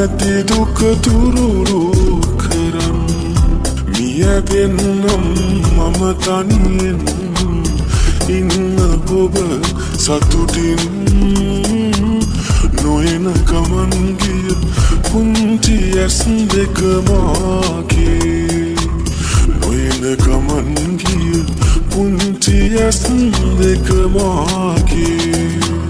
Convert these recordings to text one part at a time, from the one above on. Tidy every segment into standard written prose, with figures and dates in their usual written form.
නැති දුක තුරුරු කරන් මියගෙන්නම් මම තනියෙන් ඉන්න ඔබ සතුටින් නොයන ගමන් ගිය පුංචි ඇස් දෙක මාගේ නොයන ගමන් ගිය පුංචි ඇස් දෙක මාගේ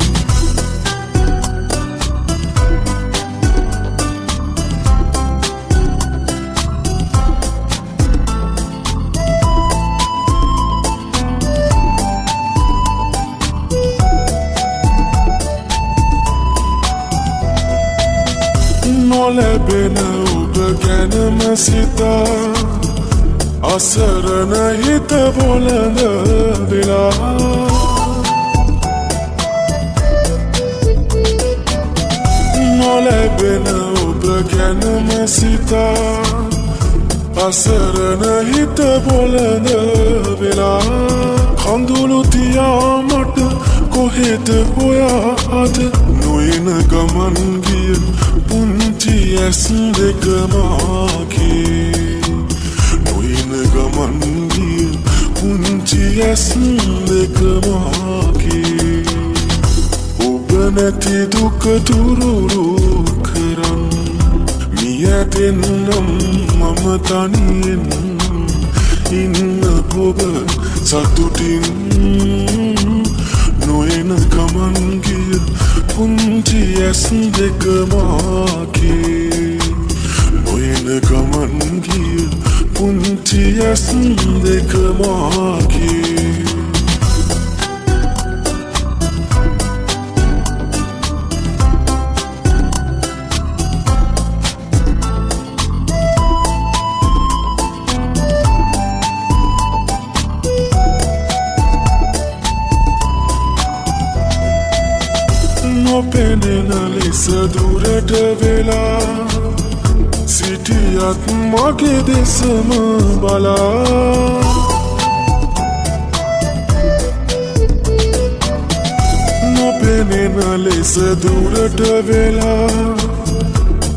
නොලැබෙන ඔබ ගැනම සිතා අසරණ හිත බොළඳ වෙලා නොලැබෙන ඔබ ගැනම සිතා අසරණ හිත බොළඳ වෙලා කඳුළු තියා මට කොහෙද හොයාද නොයන ගමන් ගිය පුංචි ඇස් දෙක මාගේ නොයන ගමන් ගිය පුංචි ඇස් දෙක මාගේ ඔබ නැති දුක තුරුරු කරන් මියගෙන්නම් මම තනියෙන් ඉන්න ඔබ සතුටින් නොයන ගමන් ගිය පුංචි ඇස් දෙක මාගේ නොයන ගමන් ගිය පුංචි ඇස් දෙක මාගේ නොපෙනෙන ලෙස දුරට වෙලා සිටියත් මගේ දෙසම බලා නොපෙනෙන ලෙස දුරට වෙලා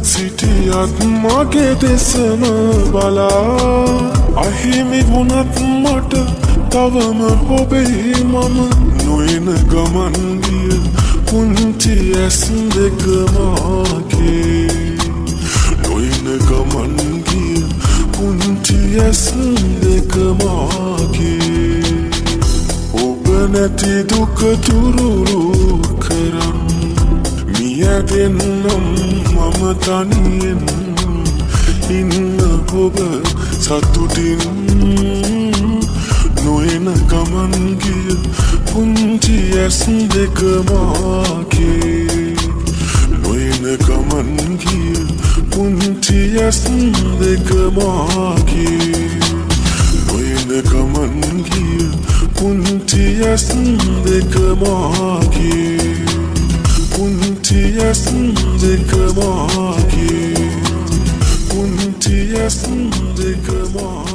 සිටියත් මගේ දෙසම බලා අහිමි වුණත් මට තවම ඔබේ මම නොයන ගමන් ගිය පුංචි ඇස් දෙක මාගේ නොයන ගමන් ගිය පුංචි ඇස් දෙක මාගේ ඔබ නැති දුක තුරුරු කරන් මියගෙන්නම් මම තනියෙන් ඉන්න ඔබ සතුටින් නොයන ගමන් ගිය පුංචි ඇස් දෙක මාගේ නොයන ගමන් ගිය පුංචි ඇස් දෙක මාගේ නොයන ගමන් ගිය පුංචි ඇස් දෙක මාගේ පුංචි ඇස් දෙක මාගේ පුංචි ඇස් දෙක මාගේ